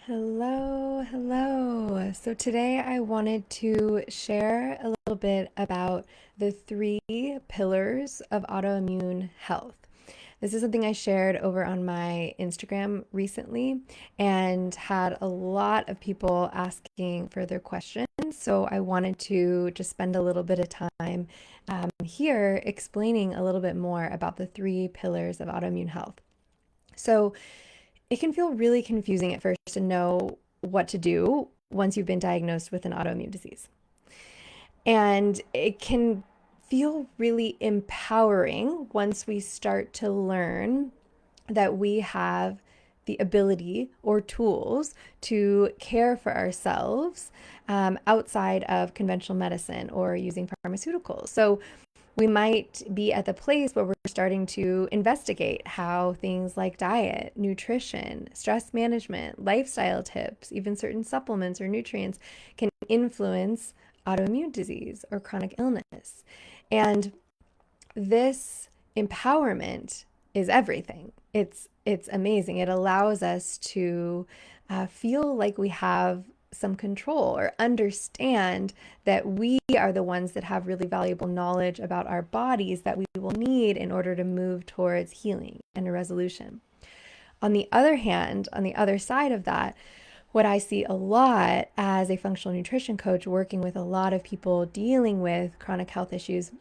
Hello, hello. So today I wanted to share a little bit about the three pillars of autoimmune health. This is something I shared over on my Instagram recently and had a lot of people asking further questions. So I wanted to just spend a little bit of time here explaining a little bit more about the three pillars of autoimmune health. So, it can feel really confusing at first to know what to do once you've been diagnosed with an autoimmune disease. And it can feel really empowering once we start to learn that we have the ability or tools to care for ourselves outside of conventional medicine or using pharmaceuticals. So, we might be at the place where we're starting to investigate how things like diet, nutrition, stress management, lifestyle tips, even certain supplements or nutrients can influence autoimmune disease or chronic illness. And this empowerment is everything. It's amazing. It allows us to feel like we have some control or understand that we are the ones that have really valuable knowledge about our bodies that we will need in order to move towards healing and a resolution. On the other hand, on the other side of that, what I see a lot as a functional nutrition coach working with a lot of people dealing with chronic health issues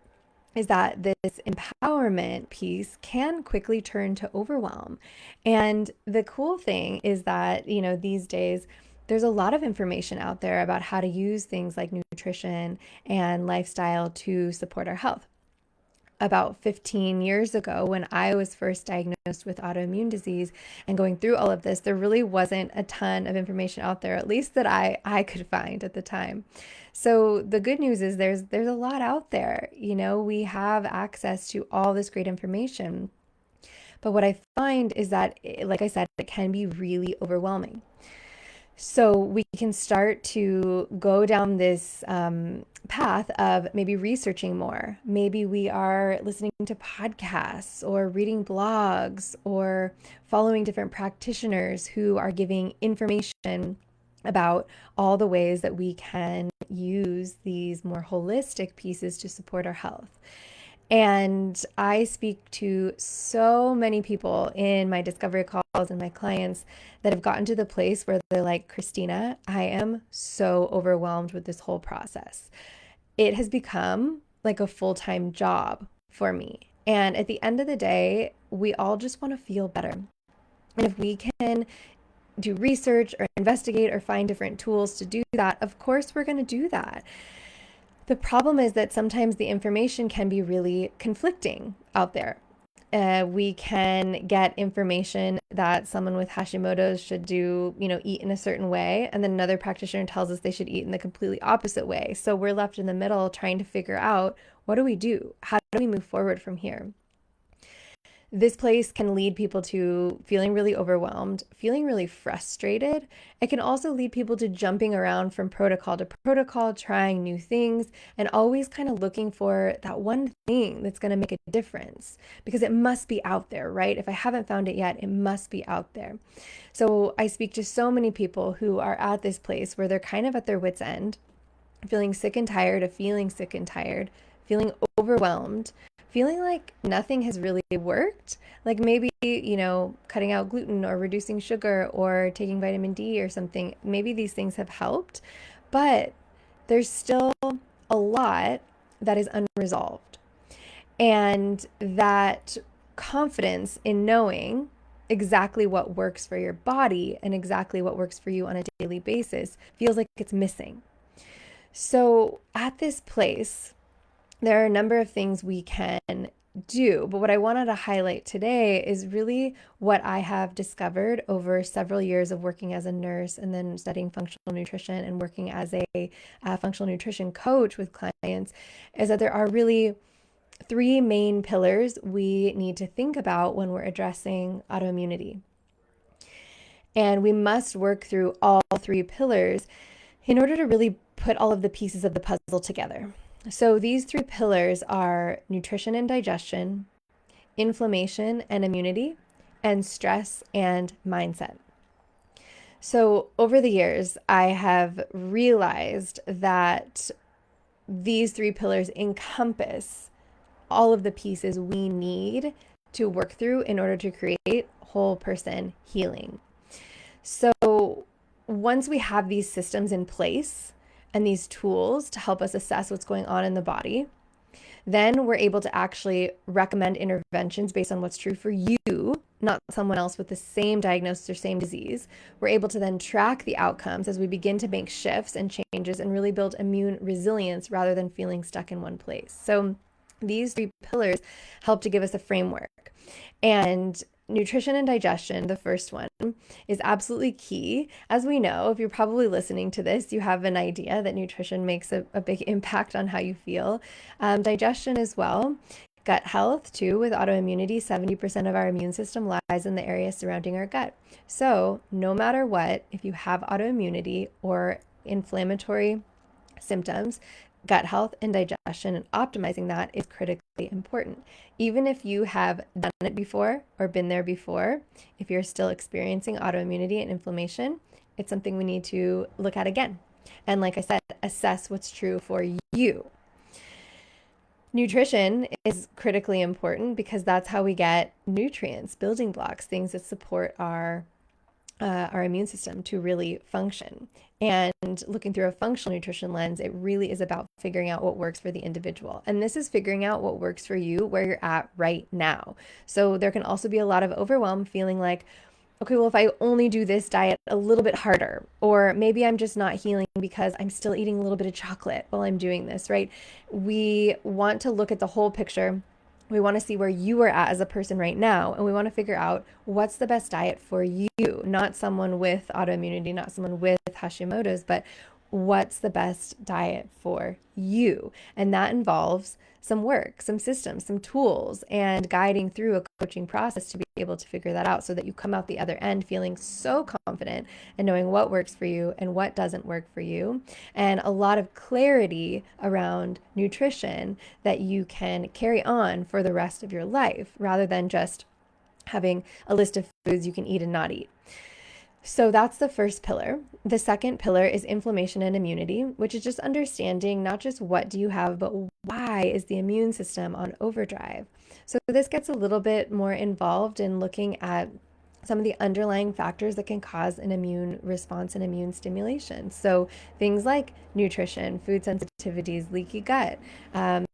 is that this empowerment piece can quickly turn to overwhelm. And the cool thing is that, these days, there's a lot of information out there about how to use things like nutrition and lifestyle to support our health. About 15 years ago, when I was first diagnosed with autoimmune disease and going through all of this, there really wasn't a ton of information out there, at least that I could find at the time. So the good news is there's a lot out there. We have access to all this great information. But what I find is that, like I said, it can be really overwhelming. So we can start to go down this path of maybe researching more. Maybe we are listening to podcasts or reading blogs or following different practitioners who are giving information about all the ways that we can use these more holistic pieces to support our health. And I speak to so many people in my discovery calls and my clients that have gotten to the place where they're like, Christina, I am so overwhelmed with this whole process. It has become like a full-time job for me. And at the end of the day, we all just want to feel better. And if we can do research or investigate or find different tools to do that, of course, we're going to do that. The problem is that sometimes the information can be really conflicting out there. We can get information that someone with Hashimoto's should do, eat in a certain way, and then another practitioner tells us they should eat in the completely opposite way. So we're left in the middle trying to figure out, what do we do? How do we move forward from here? This place can lead people to feeling really overwhelmed, feeling really frustrated. It can also lead people to jumping around from protocol to protocol, trying new things, and always kind of looking for that one thing that's going to make a difference because it must be out there, right? If I haven't found it yet, it must be out there. So I speak to so many people who are at this place where they're kind of at their wits' end, feeling sick and tired of feeling sick and tired, feeling overwhelmed, feeling like nothing has really worked. Like maybe, cutting out gluten or reducing sugar or taking vitamin D or something. Maybe these things have helped, but there's still a lot that is unresolved. And that confidence in knowing exactly what works for your body and exactly what works for you on a daily basis feels like it's missing. So at this place, there are a number of things we can do, but what I wanted to highlight today is really what I have discovered over several years of working as a nurse and then studying functional nutrition and working as a functional nutrition coach with clients, is that there are really three main pillars we need to think about when we're addressing autoimmunity. And we must work through all three pillars in order to really put all of the pieces of the puzzle together. So these three pillars are nutrition and digestion, inflammation and immunity, and stress and mindset. So, over the years, I have realized that these three pillars encompass all of the pieces we need to work through in order to create whole person healing. So, once we have these systems in place and these tools to help us assess what's going on in the body, then we're able to actually recommend interventions based on what's true for you, not someone else with the same diagnosis or same disease. We're able to then track the outcomes as we begin to make shifts and changes and really build immune resilience rather than feeling stuck in one place. So these three pillars help to give us a framework. And nutrition and digestion, the first one, is absolutely key. As we know, if you're probably listening to this, you have an idea that nutrition makes a big impact on how you feel. Digestion as well. Gut health, too, with autoimmunity, 70% of our immune system lies in the area surrounding our gut. So, no matter what, if you have autoimmunity or inflammatory symptoms, gut health and digestion and optimizing that is critically important. Even if you have done it before or been there before, if you're still experiencing autoimmunity and inflammation, it's something we need to look at again. And like I said, assess what's true for you. Nutrition is critically important because that's how we get nutrients, building blocks, things that support our immune system to really function. And looking through a functional nutrition lens, it really is about figuring out what works for the individual. And this is figuring out what works for you where you're at right now. So there can also be a lot of overwhelm, feeling like, okay, well, if I only do this diet a little bit harder, or maybe I'm just not healing because I'm still eating a little bit of chocolate while I'm doing this, right? We want to look at the whole picture. We want to see where you are at as a person right now, and we want to figure out what's the best diet for you, not someone with autoimmunity, not someone with Hashimoto's, but what's the best diet for you. And that involves some work, some systems, some tools, and guiding through a coaching process to be able to figure that out so that you come out the other end feeling so confident and knowing what works for you and what doesn't work for you, and a lot of clarity around nutrition that you can carry on for the rest of your life rather than just having a list of foods you can eat and not eat. So that's the first pillar. The second pillar is inflammation and immunity, which is just understanding not just what do you have, but why is the immune system on overdrive. So this gets a little bit more involved in looking at some of the underlying factors that can cause an immune response and immune stimulation. So things like nutrition, food sensitivities, leaky gut,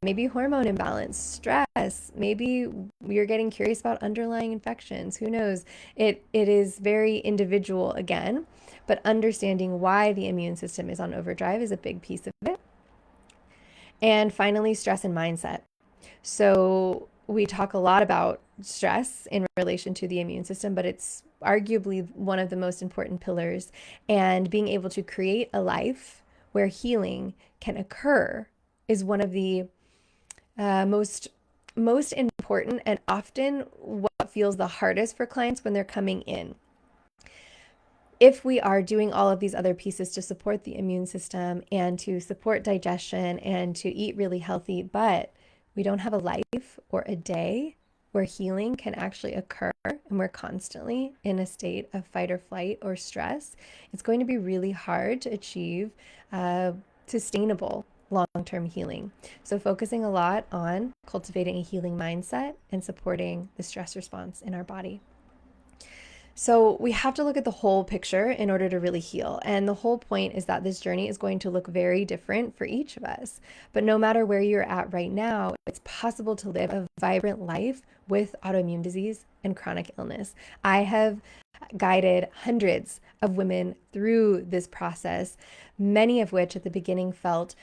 maybe hormone imbalance, stress, maybe you're getting curious about underlying infections. Who knows? It is very individual again, but understanding why the immune system is on overdrive is a big piece of it. And finally, stress and mindset. So we talk a lot about stress in relation to the immune system, but it's arguably one of the most important pillars. And being able to create a life where healing can occur is one of the most important, and often what feels the hardest for clients when they're coming in. If we are doing all of these other pieces to support the immune system and to support digestion and to eat really healthy, but we don't have a life or a day where healing can actually occur, and we're constantly in a state of fight or flight or stress, it's going to be really hard to achieve sustainable long-term healing. So focusing a lot on cultivating a healing mindset and supporting the stress response in our body. So we have to look at the whole picture in order to really heal. And the whole point is that this journey is going to look very different for each of us. But no matter where you're at right now, it's possible to live a vibrant life with autoimmune disease and chronic illness. I have guided hundreds of women through this process, many of which at the beginning felt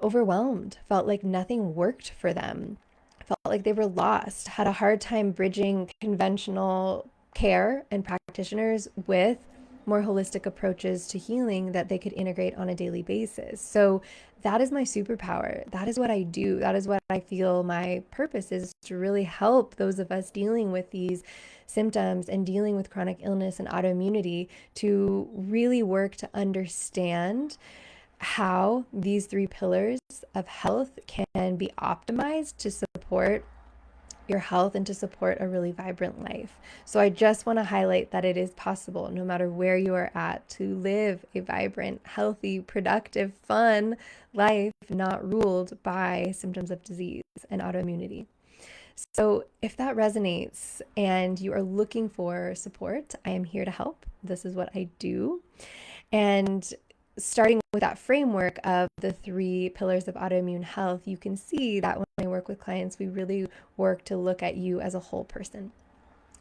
overwhelmed, felt like nothing worked for them, felt like they were lost, had a hard time bridging conventional care and practitioners with more holistic approaches to healing that they could integrate on a daily basis. So that is my superpower. That is what I do. That is what I feel my purpose is, to really help those of us dealing with these symptoms and dealing with chronic illness and autoimmunity to really work to understand how these three pillars of health can be optimized to support your health and to support a really vibrant life. So I just want to highlight that it is possible, no matter where you are at, to live a vibrant, healthy, productive, fun life, not ruled by symptoms of disease and autoimmunity. So, if that resonates and you are looking for support, I am here to help. This is what I do. And starting with that framework of the three pillars of autoimmune health, you can see that when I work with clients, we really work to look at you as a whole person,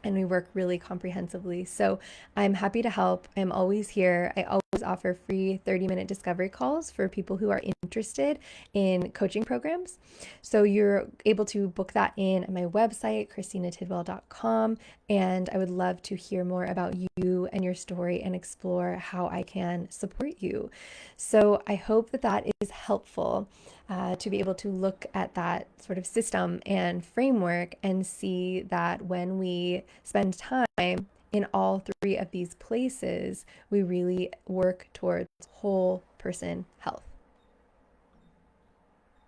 and we work really comprehensively. So I'm happy to help. I'm always here. I always offer free 30-minute discovery calls for people who are interested in coaching programs. So you're able to book that in at my website, christinatidwell.com. And I would love to hear more about you and your story and explore how I can support you. So I hope that that is helpful. To be able to look at that sort of system and framework and see that when we spend time in all three of these places, we really work towards whole person health.